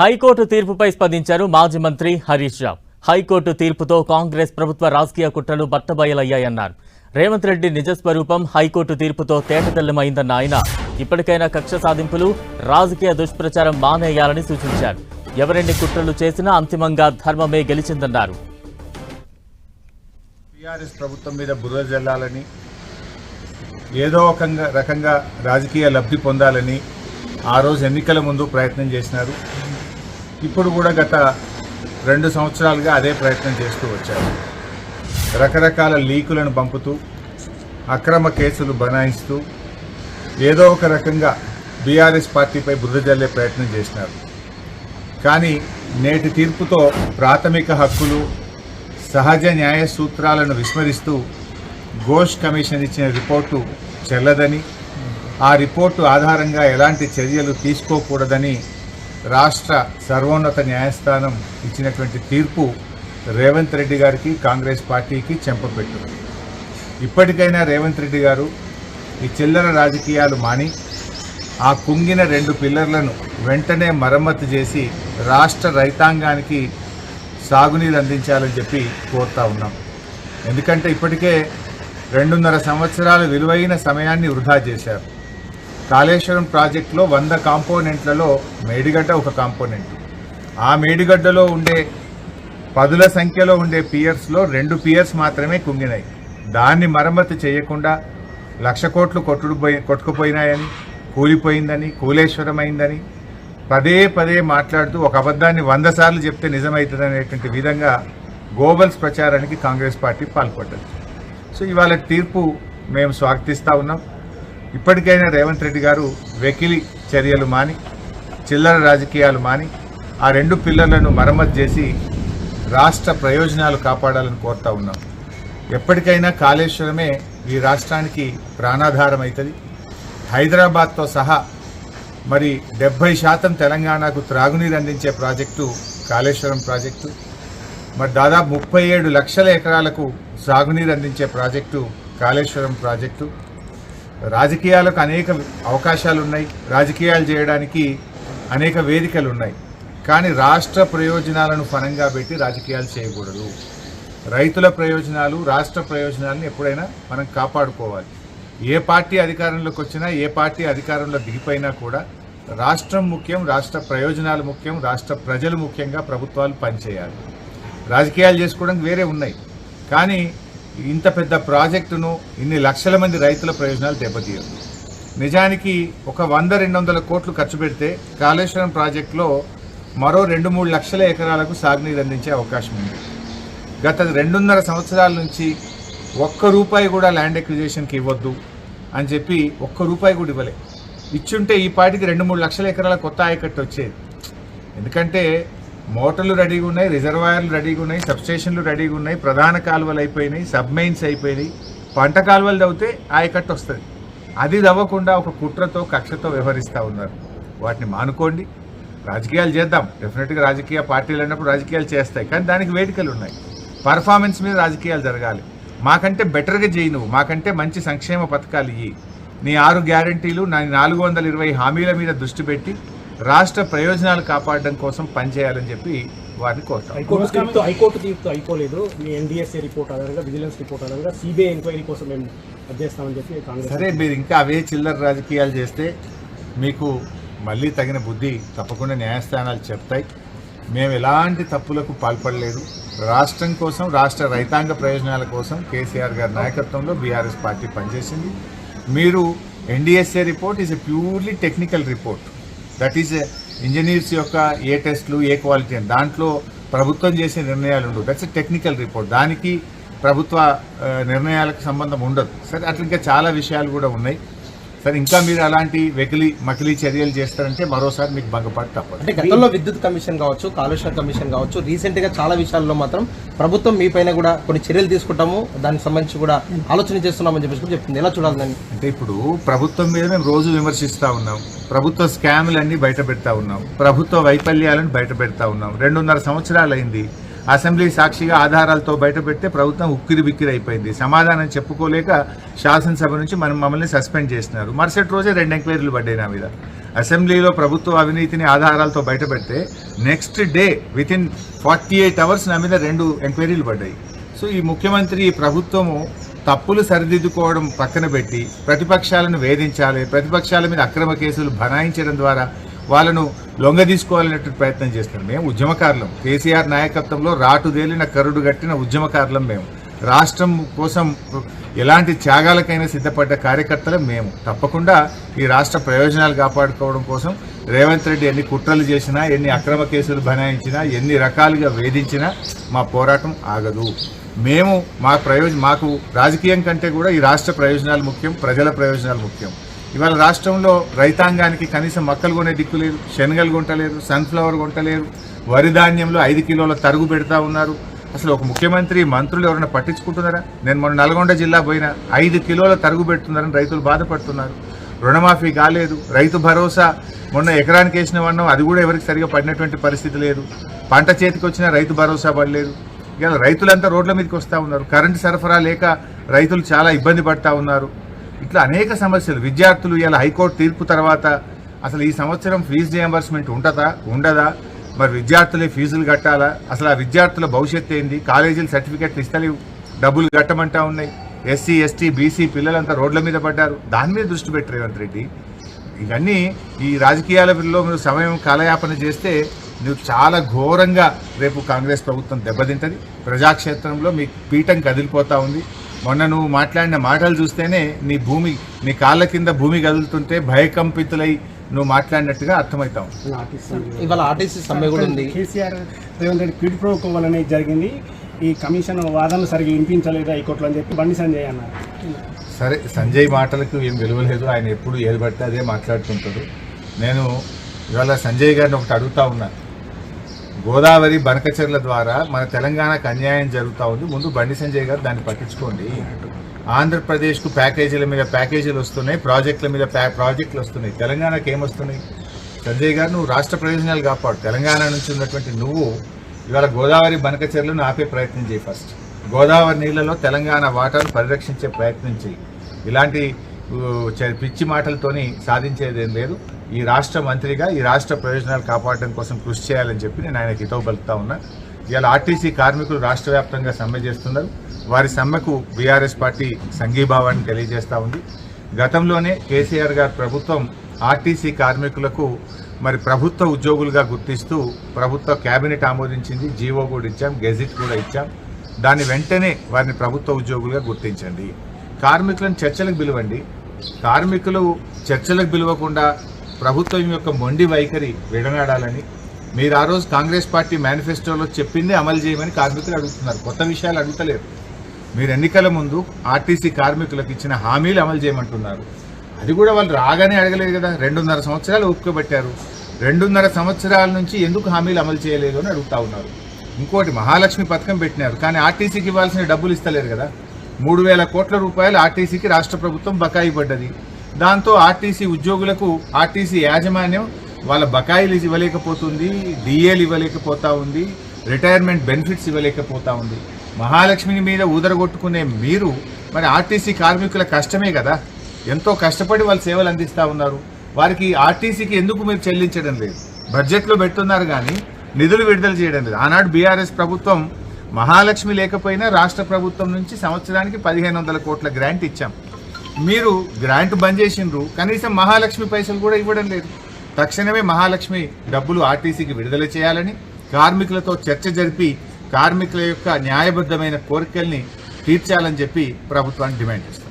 High court తీర్పుపై స్పందించారు మాజీ మంత్రి హరీష్ రావు. హైకోర్టు తీర్పుతో కాంగ్రెస్ ప్రభుత్వ రాజకీయ కుట్రలు బట్టబయలయ్యాయన్నారు. రేవంత్ రెడ్డి నిజస్వరూపం హైకోర్టు తీర్పుతో తేటతెల్లమైందన్న ఆయన ఇప్పటికైనా కక్ష సాధింపులు, రాజకీయ దుష్ప్రచారం మానేయాలని సూచించారు. ఎవరెన్ని కుట్రలు చేసినా అంతిమంగా ధర్మమే గెలిచిందన్నారు. టీఆర్ఎస్ ప్రభుత్వం మీద బురద జల్లాలని, ఏదో ఒక రకంగా రాజకీయ లబ్ధి పొందాలని ఆ రోజు ఎన్నికల ముందు ప్రయత్నం చేసినారు. ఇప్పుడు కూడా గత 2 సంవత్సరాలుగా అదే ప్రయత్నం చేస్తూ వచ్చారు. రకరకాల లీకులను పంపుతూ, అక్రమ కేసులు బనాయిస్తూ ఏదో ఒక రకంగా బీఆర్ఎస్ పార్టీపై బురద జల్లే ప్రయత్నం చేసినారు. కానీ నేటి తీర్పుతో ప్రాథమిక హక్కులు, సహజ న్యాయ సూత్రాలను విస్మరిస్తూ ఘోష్ కమిషన్ ఇచ్చిన రిపోర్టు చెల్లదని, ఆ రిపోర్టు ఆధారంగా ఎలాంటి చర్యలు తీసుకోకూడదని రాష్ట్ర సర్వోన్నత న్యాయస్థానం ఇచ్చినటువంటి తీర్పు రేవంత్ రెడ్డి గారికి, కాంగ్రెస్ పార్టీకి చెంపపెట్టు. ఇప్పటికైనా రేవంత్ రెడ్డి గారు ఈ చిల్లర రాజకీయాలు మాని ఆ కుంగిన 2 పిల్లర్లను వెంటనే మరమ్మతు చేసి రాష్ట్ర రైతాంగానికి సాగునీరు అందించాలని చెప్పి కోరుతా ఉన్నాం. ఎందుకంటే ఇప్పటికే 2.5 సంవత్సరాల విలువైన సమయాన్ని వృధా చేశారు. కాళేశ్వరం ప్రాజెక్టులో 100 కాంపోనెంట్లలో మేడిగడ్డ ఒక కాంపోనెంట్. ఆ మేడిగడ్డలో ఉండే పదుల సంఖ్యలో ఉండే పియర్స్లో 2 పియర్స్ మాత్రమే కుంగినాయి. దాన్ని మరమ్మతు చేయకుండా 1,00,000 కోట్లు కొట్టుకుపోయినాయని, కూలిపోయిందని, కూలేశ్వరమైందని పదే మాట్లాడుతూ ఒక అబద్ధాన్ని 100 సార్లు చెప్తే నిజమవుతుందనేటువంటి విధంగా గోబల్స్ ప్రచారానికి కాంగ్రెస్ పార్టీ పాల్పడ్డది. సో ఇవాళ తీర్పు మేము స్వాగతిస్తూ ఉన్నాం. ఇప్పటికైనా రేవంత్ రెడ్డి గారు వెకిలి చర్యలు మాని, చిల్లర రాజకీయాలు మాని ఆ 2 పిల్లర్లను మరమ్మతు చేసి రాష్ట్ర ప్రయోజనాలు కాపాడాలని కోరుతా ఉన్నాం. ఎప్పటికైనా కాళేశ్వరమే ఈ రాష్ట్రానికి ప్రాణాధారం అవుతుంది. హైదరాబాద్తో సహా మరి 70% తెలంగాణకు త్రాగునీరు అందించే ప్రాజెక్టు కాళేశ్వరం ప్రాజెక్టు. మరి దాదాపు 37 లక్షల ఎకరాలకు సాగునీరు అందించే ప్రాజెక్టు కాళేశ్వరం ప్రాజెక్టు. రాజకీయాలకు అనేక అవకాశాలు ఉన్నాయి, రాజకీయాలు చేయడానికి అనేక వేదికలు ఉన్నాయి. కానీ రాష్ట్ర ప్రయోజనాలను ఫలంగా పెట్టి రాజకీయాలు చేయకూడదు. రైతుల ప్రయోజనాలు, రాష్ట్ర ప్రయోజనాలను ఎప్పుడైనా మనం కాపాడుకోవాలి. ఏ పార్టీ అధికారంలోకి వచ్చినా, ఏ పార్టీ అధికారంలో దిగిపోయినా కూడా రాష్ట్రం ముఖ్యం, రాష్ట్ర ప్రయోజనాలు ముఖ్యం, రాష్ట్ర ప్రజలు ముఖ్యంగా ప్రభుత్వాలు పనిచేయాలి. రాజకీయాలు చేసుకోవడానికి వేరే ఉన్నాయి. కానీ ఇంత పెద్ద ప్రాజెక్టును ఇన్ని లక్షల మంది రైతుల ప్రయోజనాలు దెబ్బతీయదు. నిజానికి ఒక 100-200 కోట్లు ఖర్చు పెడితే కాళేశ్వరం ప్రాజెక్టులో మరో 2-3 లక్షల ఎకరాలకు సాగునీరు అందించే అవకాశం ఉంది. గత 2.5 సంవత్సరాల నుంచి ₹1 కూడా ల్యాండ్ ఎక్విజిషన్కి ఇవ్వద్దు అని చెప్పి ₹1 కూడా ఇవ్వలే. ఇచ్చుంటే ఈ పాటికి 2-3 లక్షల ఎకరాల కొత్త ఆయకట్టు వచ్చేది. ఎందుకంటే మోటార్లు రెడీగా ఉన్నాయి, రిజర్వాయర్లు రెడీగా ఉన్నాయి, సబ్స్టేషన్లు రెడీగా ఉన్నాయి, ప్రధాన కాలువలు అయిపోయినాయి, సబ్మెయిన్స్ అయిపోయినాయి, పంట కాలువలు తవ్వితే ఆయకట్టు వస్తుంది. అది తవ్వకుండా ఒక కుట్రతో, కక్షతో వ్యవహరిస్తూ ఉన్నారు. వాటిని మానుకోండి. రాజకీయాలు చేద్దాం, డెఫినెట్గా రాజకీయ పార్టీలు అన్నప్పుడు రాజకీయాలు చేస్తాయి. కానీ దానికి వేదికలు ఉన్నాయి. పర్ఫార్మెన్స్ మీద రాజకీయాలు జరగాలి. మాకంటే బెటర్గా చేయి, నువ్వు మాకంటే మంచి సంక్షేమ పథకాలు ఇయ్యి, నీ 6 గ్యారంటీలు, నా 420 హామీల మీద దృష్టి పెట్టి రాష్ట్ర ప్రయోజనాలు కాపాడడం కోసం పనిచేయాలని చెప్పి వారిని కోరుతాం. హైకోర్టు తీర్పు అయిపోలేదు. మీ ఎన్డీఎస్ఏ రిపోర్ట్ ఆధారంగా, విజిలెన్స్ రిపోర్ట్ ఆధారంగా సిబిఐ ఎంక్వైరీ కోసం మేము అధ్యస్తామని చెప్పి కాంగ్రెస్. సరే, మీరు ఇంకా అవే చిల్లర రాజకీయాలు చేస్తే మీకు మళ్ళీ తగిన బుద్ధి తప్పకుండా న్యాయస్థానాలు చెప్తాయి. మేము ఎలాంటి తప్పులకు పాల్పడలేదు. రాష్ట్రం కోసం, రాష్ట్ర రైతాంగ ప్రయోజనాల కోసం కేసీఆర్ గారి నాయకత్వంలో బీఆర్ఎస్ పార్టీ పనిచేసింది. మీరు NDSA report is a purely technical report. That is engineers యొక్క ఏ టెస్టులు, ఏ క్వాలిటీ అని దాంట్లో ప్రభుత్వం చేసే నిర్ణయాలు ఉండవు. That's a technical report. దానికి ప్రభుత్వ నిర్ణయాలకు సంబంధం ఉండదు. సరే, అట్లా ఇంకా చాలా విషయాలు కూడా ఉన్నాయి. సరే, ఇంకా మీరు అలాంటి మకిలీ చర్యలు చేస్తారంటే మరోసారి మీకు భంగపాటు తప్పదు. అంటే గతంలో విద్యుత్ కమిషన్ కావచ్చు, కాళేశ్వరం కమిషన్ కావచ్చు, రీసెంట్గా చాలా విషయాల్లో మాత్రం ప్రభుత్వం మీ పైన కూడా కొన్ని చర్యలు తీసుకుంటాము, దానికి సంబంధించి కూడా ఆలోచన చేస్తున్నామని చెప్పేసి చెప్తుంది. ఎలా చూడాలని అంటే ఇప్పుడు ప్రభుత్వం మీద మేము రోజు విమర్శిస్తూ ఉన్నాం, ప్రభుత్వ స్కాములన్నీ బయట పెడతా ఉన్నాం, ప్రభుత్వ వైఫల్యాలను బయట పెడతా ఉన్నాం. 2.5 సంవత్సరాలు అయింది. అసెంబ్లీ సాక్షిగా ఆధారాలతో బయటపెడితే ప్రభుత్వం ఉక్కిరి అయిపోయింది. సమాధానం చెప్పుకోలేక శాసనసభ నుంచి మమ్మల్ని సస్పెండ్ చేసినారు. మరుసటి రోజే 2 ఎంక్వైరీలు పడ్డాయి నా మీద. అసెంబ్లీలో ప్రభుత్వ అవినీతిని ఆధారాలతో బయటపెడితే నెక్స్ట్ డే వితిన్ 48 hours నా మీద 2 ఎంక్వైరీలు పడ్డాయి. సో ఈ ముఖ్యమంత్రి ఈ ప్రభుత్వము తప్పులు సరిదిద్దుకోవడం పక్కన పెట్టి ప్రతిపక్షాలను వేధించాలి, ప్రతిపక్షాల మీద అక్రమ కేసులు బనాయించడం ద్వారా వాళ్ళను లొంగదీసుకోవాలనేటువంటి ప్రయత్నం చేస్తారు. మేము ఉద్యమకారులం, కేసీఆర్ నాయకత్వంలో రాటుదేలిన కరుడు గట్టిన ఉద్యమకారులం. మేము రాష్ట్రం కోసం ఎలాంటి త్యాగాలకైనా సిద్ధపడ్డ కార్యకర్తలు మేము. తప్పకుండా ఈ రాష్ట్ర ప్రయోజనాలు కాపాడుకోవడం కోసం రేవంత్ రెడ్డి ఎన్ని కుట్రలు చేసినా, ఎన్ని అక్రమ కేసులు బనాయించినా, ఎన్ని రకాలుగా వేధించినా మా పోరాటం ఆగదు. మేము మాకు రాజకీయం కంటే కూడా ఈ రాష్ట్ర ప్రయోజనాలు ముఖ్యం, ప్రజల ప్రయోజనాలు ముఖ్యం. ఇవాళ రాష్ట్రంలో రైతాంగానికి కనీసం మక్కలు కొనే దిక్కు లేదు, శనగలు కొంటలేరు, సన్ఫ్లవర్ కొంటలేరు, వరి ధాన్యంలో 5 కిలోల తరుగు పెడతా ఉన్నారు. అసలు ఒక ముఖ్యమంత్రి, మంత్రులు ఎవరైనా పట్టించుకుంటున్నారా? నేను మొన్న నల్గొండ జిల్లా పోయినా 5 కిలోల తరుగు పెడుతున్నారని రైతులు బాధపడుతున్నారు. రుణమాఫీ కాలేదు, రైతు భరోసా మొన్న ఎకరానికి వేసిన వన్నం అది కూడా ఎవరికి సరిగా పడినటువంటి పరిస్థితి లేదు. పంట చేతికి వచ్చినా రైతు భరోసా పడలేదు. ఇక రైతులంతా రోడ్ల మీదకి వస్తూ ఉన్నారు. కరెంటు సరఫరా లేక రైతులు చాలా ఇబ్బంది పడతా ఉన్నారు. ఇట్లా అనేక సమస్యలు. విద్యార్థులు ఇలా హైకోర్టు తీర్పు తర్వాత అసలు ఈ సంవత్సరం ఫీజు రియంబర్స్మెంట్ ఉంటుందా ఉండదా, మరి విద్యార్థులే ఫీజులు కట్టాలా, అసలు ఆ విద్యార్థుల భవిష్యత్తు ఏంది, కాలేజీలు సర్టిఫికెట్లు ఇస్తలేవు, డబ్బులు కట్టమంటా ఉన్నాయి. ఎస్సీ ఎస్టీ బీసీ పిల్లలంతా రోడ్ల మీద పడ్డారు. దాని మీద దృష్టి పెట్టి రేవంత్ రెడ్డి ఇవన్నీ ఈ రాజకీయాలలో మీరు సమయం కాలయాపన చేస్తే నువ్వు చాలా ఘోరంగా రేపు కాంగ్రెస్ ప్రభుత్వం దెబ్బతింటది. ప్రజాక్షేత్రంలో మీ పీఠం కదిలిపోతా ఉంది. మొన్న నువ్వు మాట్లాడిన మాటలు చూస్తేనే నీ కాళ్ళ కింద భూమి కదులుతుంటే భయకంపితులై నువ్వు మాట్లాడినట్టుగా అర్థమవుతాం. ఇవాళ ఆర్టీసీ సమ్మె కూడా ఉంది. కేసీఆర్ రేవంత్ రెడ్డి పీడి ప్రోగం వల్లనే జరిగింది. ఈ కమిషన్ వాదనలు సరిగ్గా వినిపించలేదు హైకోర్టులో అని చెప్పి బండి సంజయ్ అన్నారు. సరే, సంజయ్ మాటలకు ఏం విలువ లేదు. ఆయన ఎప్పుడు ఏది పడితే అదే మాట్లాడుతుంటాడు. నేను ఇవాళ సంజయ్ గారిని ఒకటి అడుగుతా ఉన్నా. గోదావరి బనకచెర్ల ద్వారా మన తెలంగాణకు అన్యాయం జరుగుతూ ఉంది. ముందు బండి సంజయ్ గారు దాన్ని పట్టించుకోండి. ఆంధ్రప్రదేశ్కు ప్యాకేజీల మీద ప్యాకేజీలు వస్తున్నాయి, ప్రాజెక్టుల మీద ప్రాజెక్టులు వస్తున్నాయి. తెలంగాణకు ఏమొస్తున్నాయి? సంజయ్ గారు, నువ్వు రాష్ట్ర ప్రయోజనాలు కాపాడు. తెలంగాణ నుంచి ఉన్నటువంటి నువ్వు ఇవాళ గోదావరి బనకచెర్లను ఆపే ప్రయత్నం చేయి. ఫస్ట్ గోదావరి నీళ్లలో తెలంగాణ వాటాను పరిరక్షించే ప్రయత్నం చేయి. ఇలాంటి పిచ్చి మాటలతోని సాధించేదేం లేదు. ఈ రాష్ట్ర మంత్రిగా ఈ రాష్ట్ర ప్రయోజనాలు కాపాడడం కోసం కృషి చేయాలని చెప్పి నేను ఆయనకి హితవు పలుకుతా ఉన్నా. ఇవాళ ఆర్టీసీ కార్మికులు రాష్ట్ర వ్యాప్తంగా సమ్మె చేస్తున్నారు. వారి సమ్మెకు బీఆర్ఎస్ పార్టీ సంఘీభావాన్ని తెలియజేస్తూ ఉంది. గతంలోనే కేసీఆర్ గారి ప్రభుత్వం ఆర్టీసీ కార్మికులకు మరి ప్రభుత్వ ఉద్యోగులుగా గుర్తిస్తూ ప్రభుత్వ కేబినెట్ ఆమోదించింది. జీవో కూడా ఇచ్చాం, గెజిట్ కూడా ఇచ్చాం. దాని వెంటనే వారిని ప్రభుత్వ ఉద్యోగులుగా గుర్తించండి. కార్మికులను చర్చలకు పిలవండి. కార్మికులు చర్చలకు పిలవకుండా ప్రభుత్వం యొక్క మొండి వైఖరి విడనాడాలని మీరు ఆ రోజు కాంగ్రెస్ పార్టీ మేనిఫెస్టోలో చెప్పిందే అమలు చేయమని కార్మికులు అడుగుతున్నారు. కొత్త విషయాలు అడుగుతలేరు. మీరు ఎన్నికల ముందు ఆర్టీసీ కార్మికులకు ఇచ్చిన హామీలు అమలు చేయమంటున్నారు. అది కూడా వాళ్ళు రాగానే అడగలేదు కదా. 2.5 సంవత్సరాలు ఒప్పుకోబెట్టారు. 2.5 సంవత్సరాల నుంచి ఎందుకు హామీలు అమలు చేయలేదు అని అడుగుతా ఉన్నారు. ఇంకోటి, మహాలక్ష్మి పథకం పెట్టినారు, కానీ ఆర్టీసీకి ఇవ్వాల్సిన డబ్బులు ఇస్తలేరు కదా. 3,000 కోట్ల రూపాయలు ఆర్టీసీకి రాష్ట్ర ప్రభుత్వం బకాయి పడ్డది. దాంతో ఆర్టీసీ ఉద్యోగులకు ఆర్టీసీ యాజమాన్యం వాళ్ళ బకాయిలు ఇవ్వలేకపోతుంది, డిఏలు ఇవ్వలేకపోతా ఉంది, రిటైర్మెంట్ బెనిఫిట్స్ ఇవ్వలేకపోతా ఉంది. మహాలక్ష్మిని మీద ఊదరగొట్టుకునే మీరు మరి ఆర్టీసీ కార్మికుల కష్టమే కదా, ఎంతో కష్టపడి వాళ్ళు సేవలు అందిస్తూ ఉన్నారు. వారికి ఆర్టీసీకి ఎందుకు మీరు చెల్లించడం లేదు? బడ్జెట్లో పెడుతున్నారు కానీ నిధులు విడుదల చేయడం లేదు. ఆనాడు బీఆర్ఎస్ ప్రభుత్వం మహాలక్ష్మి లేకపోయినా రాష్ట్ర ప్రభుత్వం నుంచి సంవత్సరానికి 1,500 కోట్ల గ్రాంట్ ఇచ్చాం. మీరు గ్రాంట్ బంద్ చేసిండ్రు, కనీసం మహాలక్ష్మి పైసలు కూడా ఇవ్వడం లేదు. తక్షణమే మహాలక్ష్మి డబ్బులు ఆర్టీసీకి విడుదల చేయాలని, కార్మికులతో చర్చ జరిపి కార్మికుల యొక్క న్యాయబద్ధమైన కోరికల్ని తీర్చాలని చెప్పి ప్రభుత్వాన్ని డిమాండ్ చేస్తారు.